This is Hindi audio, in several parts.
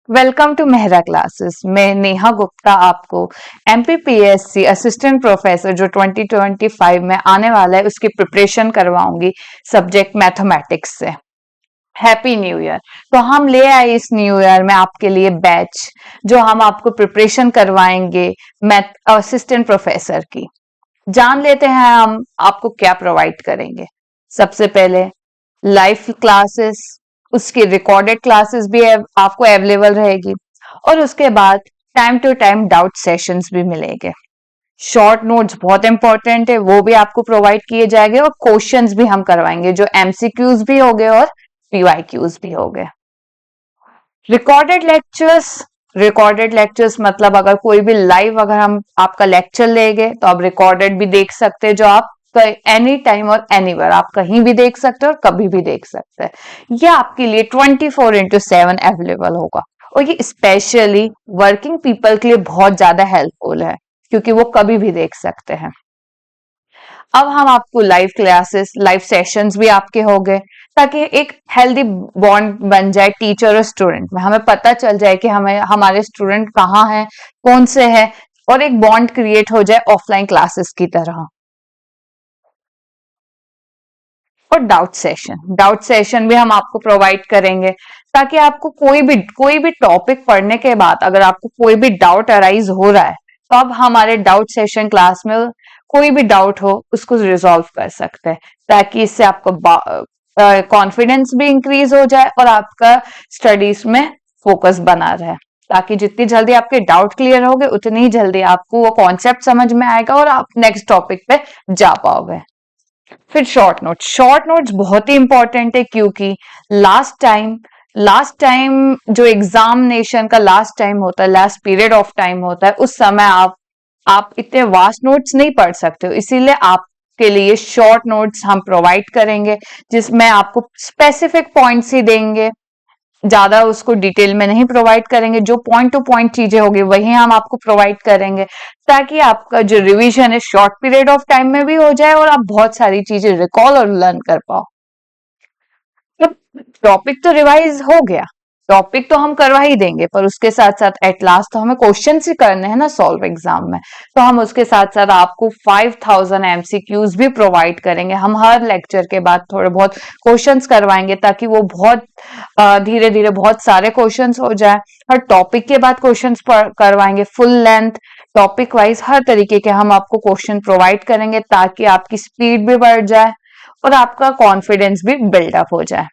Welcome to Mehra classes. मैं नेहा गुप्ता आपको एमपीपीएससी असिस्टेंट प्रोफेसर जो 2025 में आने वाला है उसकी प्रिपरेशन करवाऊंगी सब्जेक्ट मैथमेटिक्स से। Happy new year. तो हम ले आए इस न्यू ईयर में आपके लिए बैच जो हम आपको प्रिपरेशन करवाएंगे मैथ असिस्टेंट प्रोफेसर की। जान लेते हैं हम आपको क्या प्रोवाइड करेंगे। सबसे पहले लाइव क्लासेस, उसकी रिकॉर्डेड क्लासेस भी आपको अवेलेबल रहेगी और उसके बाद time to time doubt sessions भी मिलेंगे। शॉर्ट नोट्स बहुत इंपॉर्टेंट है, वो भी आपको प्रोवाइड किए जाएंगे और क्वेश्चंस भी हम करवाएंगे जो एमसीक्यूज भी हो गए और पीवाईक्यूज भी हो गए। रिकॉर्डेड लेक्चर्स मतलब अगर कोई भी लाइव अगर हम आपका लेक्चर लेंगे तो आप रिकॉर्डेड भी देख सकते हैं, जो आप एनी टाइम और एनीवेयर आप कहीं भी देख सकते हैं और कभी भी देख सकते हैं। ये आपके लिए 24/7 अवेलेबल होगा और ये स्पेशली वर्किंग पीपल के लिए बहुत ज्यादा हेल्पफुल है क्योंकि वो कभी भी देख सकते हैं। अब हम आपको लाइव क्लासेस, लाइव सेशंस भी आपके हो गए ताकि एक हेल्दी बॉन्ड बन जाए टीचर और स्टूडेंट में। हमें पता चल जाए कि हमें हमारे स्टूडेंट कहाँ हैं, कौन से हैं, और एक बॉन्ड क्रिएट हो जाए ऑफलाइन क्लासेस की तरह। और डाउट सेशन भी हम आपको प्रोवाइड करेंगे ताकि आपको कोई भी टॉपिक पढ़ने के बाद अगर आपको कोई भी डाउट अराइज हो रहा है तो आप हमारे डाउट सेशन क्लास में कोई भी डाउट हो उसको रिजॉल्व कर सकते हैं, ताकि इससे आपका कॉन्फिडेंस भी इंक्रीज हो जाए और आपका स्टडीज में फोकस बना रहे, ताकि जितनी जल्दी आपके डाउट क्लियर होंगे उतनी ही जल्दी आपको वो कॉन्सेप्ट समझ में आएगा और आप नेक्स्ट टॉपिक पे जा पाओगे। फिर शॉर्ट नोट्स बहुत ही इंपॉर्टेंट है क्योंकि लास्ट टाइम जो एग्जामिनेशन का लास्ट टाइम होता है, लास्ट पीरियड ऑफ टाइम होता है, उस समय आप इतने वास्ट नोट्स नहीं पढ़ सकते हो। इसीलिए आपके लिए शॉर्ट नोट्स हम प्रोवाइड करेंगे जिसमें आपको स्पेसिफिक पॉइंट्स ही देंगे, ज्यादा उसको डिटेल में नहीं प्रोवाइड करेंगे। जो पॉइंट टू पॉइंट चीजें होगी वही हम आपको प्रोवाइड करेंगे ताकि आपका जो रिवीजन है शॉर्ट पीरियड ऑफ टाइम में भी हो जाए और आप बहुत सारी चीजें रिकॉल और लर्न कर पाओ। टॉपिक तो रिवाइज हो गया, टॉपिक तो हम करवा ही देंगे, पर उसके साथ साथ एट लास्ट तो हमें क्वेश्चन ही करने हैं ना सॉल्व एग्जाम में। तो हम उसके साथ साथ आपको 5000 एमसीक्यूज भी प्रोवाइड करेंगे। हम हर लेक्चर के बाद थोड़े बहुत क्वेश्चंस करवाएंगे ताकि वो बहुत धीरे धीरे बहुत सारे क्वेश्चंस हो जाए। हर टॉपिक के बाद क्वेश्चंस करवाएंगे, फुल लेंथ टॉपिक वाइज हर तरीके के हम आपको क्वेश्चन प्रोवाइड करेंगे ताकि आपकी स्पीड भी बढ़ जाए और आपका कॉन्फिडेंस भी बिल्डअप हो जाए।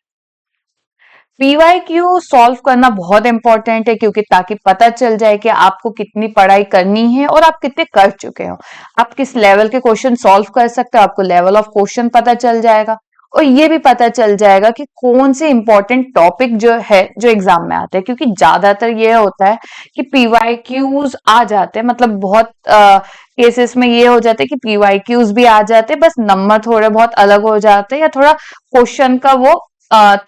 पीवाईक्यू सॉल्व करना बहुत इंपॉर्टेंट है क्योंकि ताकि पता चल जाए कि आपको कितनी पढ़ाई करनी है और आप कितने कर चुके हो, आप किस लेवल के क्वेश्चन सॉल्व कर सकते हो, आपको लेवल ऑफ क्वेश्चन पता चल जाएगा और ये भी पता चल जाएगा कि कौन से इंपॉर्टेंट टॉपिक जो है जो एग्जाम में आते हैं। क्योंकि ज्यादातर ये होता है कि पीवाईक्यूज आ जाते हैं, मतलब बहुत केसेस में ये हो जाता है कि पीवाईक्यूज भी आ जाते हैं, बस नंबर थोड़े बहुत अलग हो जाते हैं या थोड़ा क्वेश्चन का वो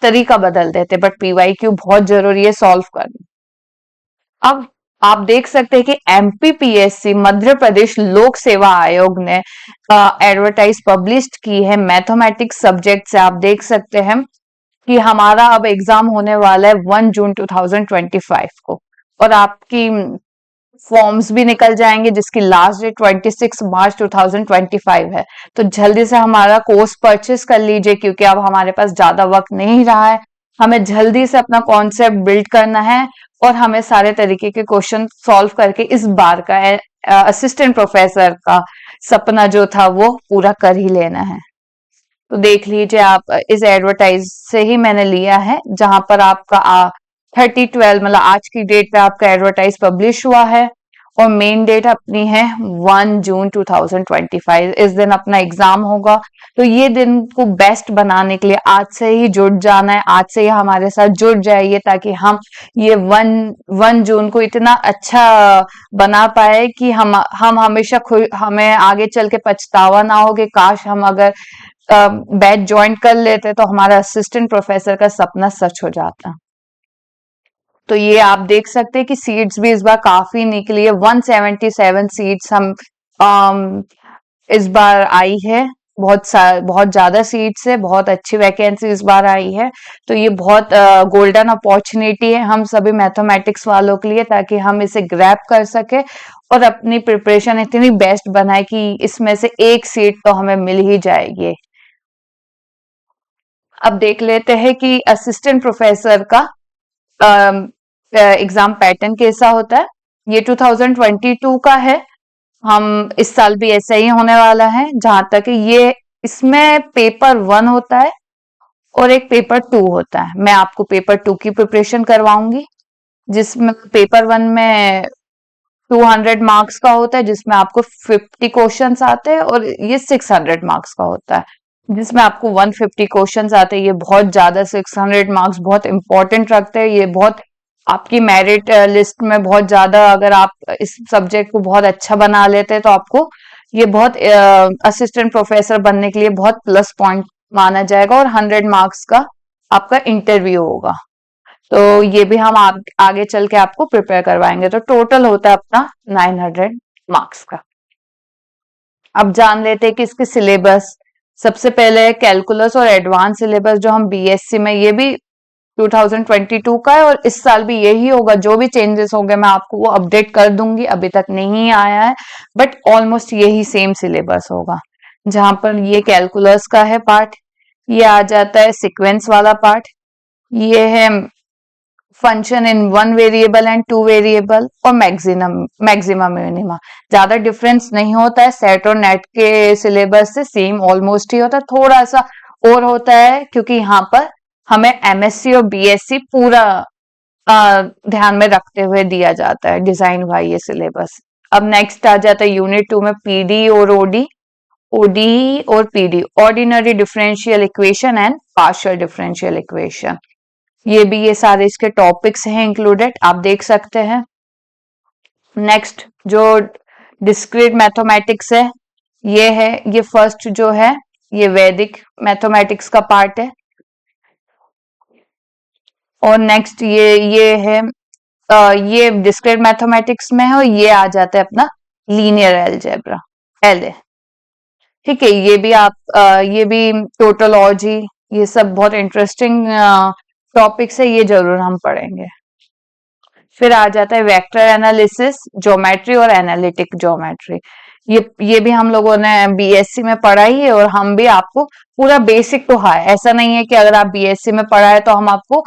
तरीका बदल देते, बट पीवाईक्यू बहुत जरूरी है सॉल्व करना। अब आप देख सकते हैं कि एमपीपीएससी मध्य प्रदेश लोक सेवा आयोग ने एडवर्टाइज पब्लिश की है मैथमेटिक्स सब्जेक्ट से। आप देख सकते हैं कि हमारा अब एग्जाम होने वाला है 1 जून 2025 को और आपकी फॉर्म्स भी निकल जाएंगे जिसकी लास्ट डेट 26 मार्च 2025 है। तो जल्दी से हमारा कोर्स परचेस कर लीजिए क्योंकि अब हमारे पास ज्यादा वक्त नहीं रहा है, हमें जल्दी से अपना कॉन्सेप्ट बिल्ड करना है और हमें सारे तरीके के क्वेश्चन सॉल्व करके इस बार का असिस्टेंट प्रोफेसर का सपना जो था वो पूरा कर ही लेना है। तो देख लीजिए आप, इस एडवर्टाइज से ही मैंने लिया है जहां पर आपका 30/12 मतलब आज की डेट पे आपका एडवर्टाइज पब्लिश हुआ है और मेन डेट अपनी है 1 जून 2025। इस दिन अपना एग्जाम होगा, तो ये दिन को बेस्ट बनाने के लिए आज से ही जुड़ जाना है, आज से ही हमारे साथ जुड़ जाइए ताकि हम ये 1 जून को इतना अच्छा बना पाए कि हम हमेशा हमें आगे चल के पछतावा ना हो कि काश हम अगर बैच ज्वाइन कर लेते तो हमारा असिस्टेंट प्रोफेसर का सपना सच हो जाता। तो ये आप देख सकते हैं कि सीट्स भी इस बार काफी निकली है, 177 सीट्स हम इस बार आई है बहुत ज्यादा सीट्स है, बहुत अच्छी वैकेंसी इस बार आई है। तो ये बहुत गोल्डन अपॉर्चुनिटी है हम सभी मैथमेटिक्स वालों के लिए, ताकि हम इसे ग्रैब कर सके और अपनी प्रिपरेशन इतनी बेस्ट बनाए कि इसमें से एक सीट तो हमें मिल ही जाएगी। अब देख लेते हैं कि असिस्टेंट प्रोफेसर का एग्जाम पैटर्न कैसा होता है। ये 2022 का है। हम इस साल भी ऐसा ही होने वाला है। जहां तक ये इसमें पेपर 1 होता है और एक पेपर 2 होता है। मैं आपको पेपर 2 की प्रिपरेशन करवाऊंगी, जिसमें पेपर 1 में 200 मार्क्स का होता है, जिसमें आपको 50 क्वेश्चंस आते हैं, और ये 600 मार्क्स का होता है जिसमें आपको 150 क्वेश्चंस आते हैं। ये बहुत ज्यादा 600 मार्क्स बहुत इंपॉर्टेंट रखते हैं। ये बहुत आपकी मेरिट लिस्ट में बहुत ज्यादा, अगर आप इस सब्जेक्ट को बहुत अच्छा बना लेते हैं तो आपको ये बहुत असिस्टेंट प्रोफेसर बनने के लिए बहुत प्लस पॉइंट माना जाएगा। और 100 मार्क्स का आपका इंटरव्यू होगा। तो ये भी हम आगे चल के आपको प्रिपेयर करवाएंगे। तो टोटल होता है अपना 900 मार्क्स का। अब जान लेते हैं कि इसके सिलेबस। सबसे पहले कैलकुलस और एडवांस सिलेबस जो हम बीएससी में, ये भी 2022 का है और इस साल भी यही होगा। जो भी चेंजेस होंगे मैं आपको वो अपडेट कर दूंगी, अभी तक नहीं आया है, बट ऑलमोस्ट यही सेम सिलेबस होगा। जहां पर ये कैलकुलस का है पार्ट, ये आ जाता है सीक्वेंस वाला पार्ट, ये है function in 1 variable and 2 variable, और मैक्सिमम मिनिमा। ज्यादा डिफरेंस नहीं होता है, सेट और नेट के सिलेबस से सेम ऑलमोस्ट ही होता है। थोड़ा सा और होता है क्योंकि यहाँ पर हमें एमएससी और बीएससी पूरा ध्यान में रखते हुए दिया जाता है, डिजाइन वाई ये सिलेबस। अब नेक्स्ट आ जाता है यूनिट 2 में पीडी और ओडी, ओडी और PD, ordinary differential equation and partial differential equation. ये भी ये सारे इसके टॉपिक्स हैं इंक्लूडेड, आप देख सकते हैं। नेक्स्ट जो डिस्क्रीट मैथमेटिक्स है, ये फर्स्ट जो है ये वैदिक मैथमेटिक्स का पार्ट है। और नेक्स्ट ये है ये डिस्क्रीट मैथमेटिक्स में है, और ये आ जाता है अपना लीनियर अलजेब्रा, एल। ठीक है, ये भी ये भी टोटोलॉजी, ये सब बहुत इंटरेस्टिंग टॉपिक्स है, ये जरूर हम पढ़ेंगे। फिर आ जाता है वेक्टर एनालिसिस, ज्योमेट्री और एनालिटिक ज्योमेट्री। ये भी हम लोगों ने बीएससी में पढ़ा ही है, और हम भी आपको पूरा बेसिक तो है। ऐसा नहीं है कि अगर आप बीएससी में पढ़ा है तो हम आपको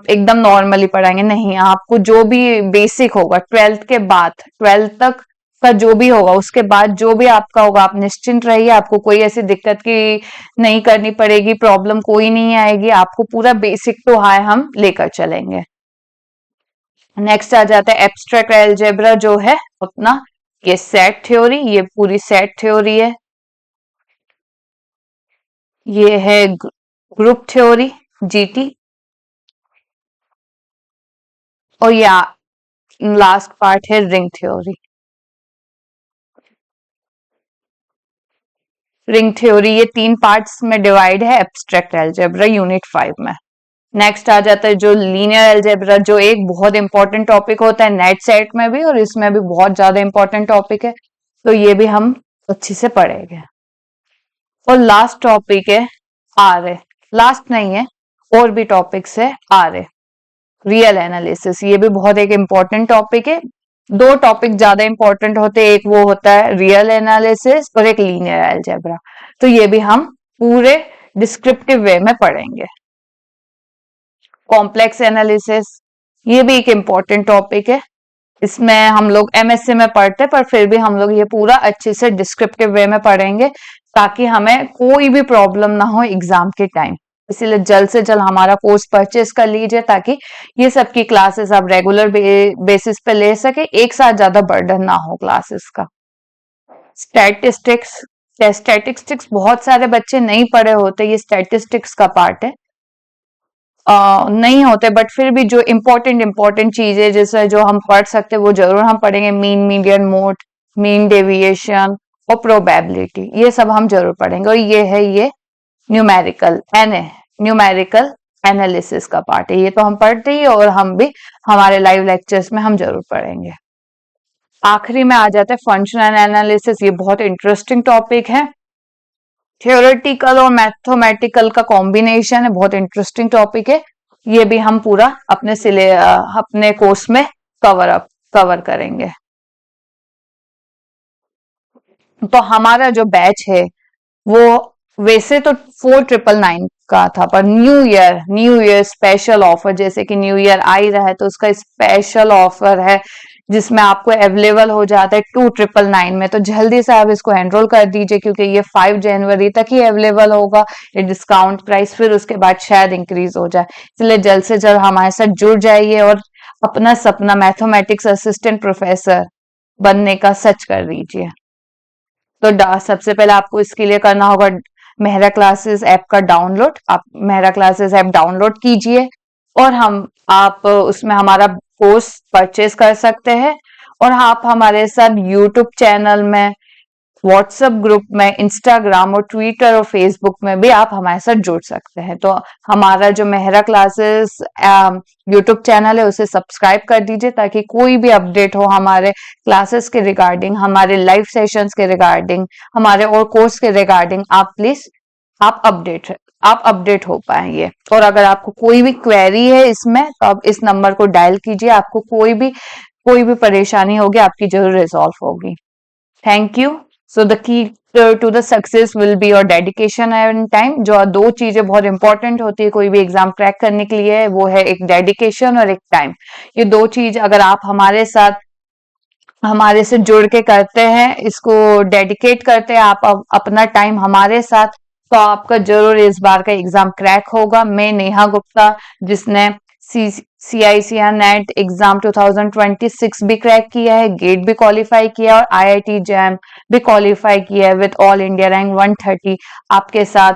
एकदम नॉर्मली पढ़ाएंगे, नहीं। आपको जो भी बेसिक होगा 12th के बाद, 12th तक का जो भी होगा, उसके बाद जो भी आपका होगा, आप निश्चिंत रहिए। आपको कोई ऐसी दिक्कत की नहीं करनी पड़ेगी, प्रॉब्लम कोई नहीं आएगी। आपको पूरा बेसिक तो है हम लेकर चलेंगे। नेक्स्ट आ जाता है एब्स्ट्रैक्ट अलजेब्रा, जो है अपना ये सेट थ्योरी, ये पूरी सेट थ्योरी है। ये है ग्रुप थ्योरी, जीटी। और ये लास्ट पार्ट है रिंग थ्योरी। रिंग थ्योरी ये 3 पार्ट्स में डिवाइड है एब्स्ट्रैक्ट अलजेब्रा यूनिट 5 में। नेक्स्ट आ जाता है जो लीनियर अलजेब्रा, जो एक बहुत इंपॉर्टेंट टॉपिक होता है नेट सेट में भी, और इसमें भी बहुत ज्यादा इंपॉर्टेंट टॉपिक है। तो ये भी हम अच्छे से पढ़ेंगे। और लास्ट टॉपिक है आर ए, लास्ट नहीं है, और भी टॉपिक्स है आर ए, रियल एनालिसिस। ये भी बहुत एक इंपॉर्टेंट टॉपिक है। 2 टॉपिक ज्यादा इंपॉर्टेंट होते हैं, एक वो होता है रियल एनालिसिस और एक लीनियर अलजेब्रा। तो ये भी हम पूरे डिस्क्रिप्टिव वे में पढ़ेंगे। कॉम्प्लेक्स एनालिसिस, ये भी एक इम्पोर्टेंट टॉपिक है। इसमें हम लोग एमएससी में पढ़ते हैं, पर फिर भी हम लोग ये पूरा अच्छे से डिस्क्रिप्टिव वे में पढ़ेंगे, ताकि हमें कोई भी प्रॉब्लम ना हो एग्जाम के टाइम। इसीलिए जल्द से जल्द हमारा कोर्स परचेज कर लीजिए, ताकि ये सब की क्लासेस आप रेगुलर बेसिस पे ले सके, एक साथ ज्यादा बर्डन ना हो क्लासेस का। स्टैटिस्टिक्स, स्टैटिस्टिक्स बहुत सारे बच्चे नहीं पढ़े होते, ये स्टैटिस्टिक्स का पार्ट है। नहीं होते, बट फिर भी जो इम्पोर्टेंट चीजें जैसे जो हम पढ़ सकते हैं वो जरूर हम पढ़ेंगे। Mean, median, mode, mean deviation और प्रोबेबिलिटी, ये सब हम जरूर पढ़ेंगे। और ये है ये न्यूमेरिकल न्यूमेरिकल एनालिसिस का पार्ट है। ये तो हम पढ़ते ही, और हम भी हमारे लाइव लेक्चर्स में हम जरूर पढ़ेंगे। आखिरी में आ जाता है फंक्शनल एनालिसिस, ये बहुत इंटरेस्टिंग टॉपिक है। थियोरेटिकल और मैथमेटिकल का कॉम्बिनेशन है, बहुत इंटरेस्टिंग टॉपिक है। ये भी हम पूरा अपने कोर्स में कवर करेंगे। तो हमारा जो बैच है वो वैसे तो 4999 का था, पर न्यू ईयर स्पेशल ऑफर, जैसे कि न्यू ईयर आ ही रहा है तो उसका स्पेशल ऑफर है जिसमें आपको अवेलेबल हो जाता है 2999 में। तो जल्दी से आप इसको एनरोल कर दीजिए क्योंकि ये 5 जनवरी तक ही अवेलेबल होगा ये डिस्काउंट प्राइस, फिर उसके बाद शायद इंक्रीज हो जाए। इसलिए जल्द से जल्द हमारे साथ जुड़ जाइए और अपना सपना मैथमेटिक्स असिस्टेंट प्रोफेसर बनने का सच कर दीजिए। तो सबसे पहले आपको इसके लिए करना होगा मेहरा क्लासेस ऐप का डाउनलोड। आप मेहरा क्लासेस ऐप डाउनलोड कीजिए और आप उसमें हमारा कोर्स परचेज कर सकते हैं। और आप हमारे साथ यूट्यूब चैनल में, व्हाट्सएप ग्रुप में, इंस्टाग्राम और ट्विटर और फेसबुक में भी आप हमारे साथ जुड़ सकते हैं। तो हमारा जो मेहरा क्लासेस यूट्यूब चैनल है उसे सब्सक्राइब कर दीजिए ताकि कोई भी अपडेट हो हमारे क्लासेस के रिगार्डिंग, हमारे लाइव सेशंस के रिगार्डिंग, हमारे और कोर्स के रिगार्डिंग आप प्लीज आप अपडेट हो पाएंगे। और अगर आपको कोई भी क्वेरी है इसमें तो आप इस नंबर को डायल कीजिए, आपको कोई भी परेशानी होगी आपकी जरूर रिजॉल्व होगी। Thank you. So the key to the success will be your dedication and time. जो दो चीजें बहुत इंपॉर्टेंट होती है कोई भी एग्जाम क्रैक करने के लिए, वो है एक डेडिकेशन और एक टाइम। ये दो चीज अगर आप हमारे से जुड़ के करते हैं, इसको डेडिकेट करते हैं आप अपना टाइम हमारे साथ, तो आपका जरूर इस बार का एग्जाम क्रैक होगा। मैं नेहा गुप्ता, जिसने CICR नेट एग्जाम 2026 भी क्रैक किया है, गेट भी क्वालिफाई किया और IIT जैम भी क्वालिफाई किया है विद ऑल इंडिया रैंक 130, आपके साथ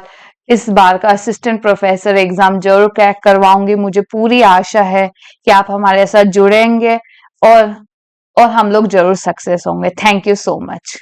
इस बार का असिस्टेंट प्रोफेसर एग्जाम जरूर क्रैक करवाऊंगी। मुझे पूरी आशा है कि आप हमारे साथ जुड़ेंगे और हम लोग जरूर सक्सेस होंगे। Thank you so much.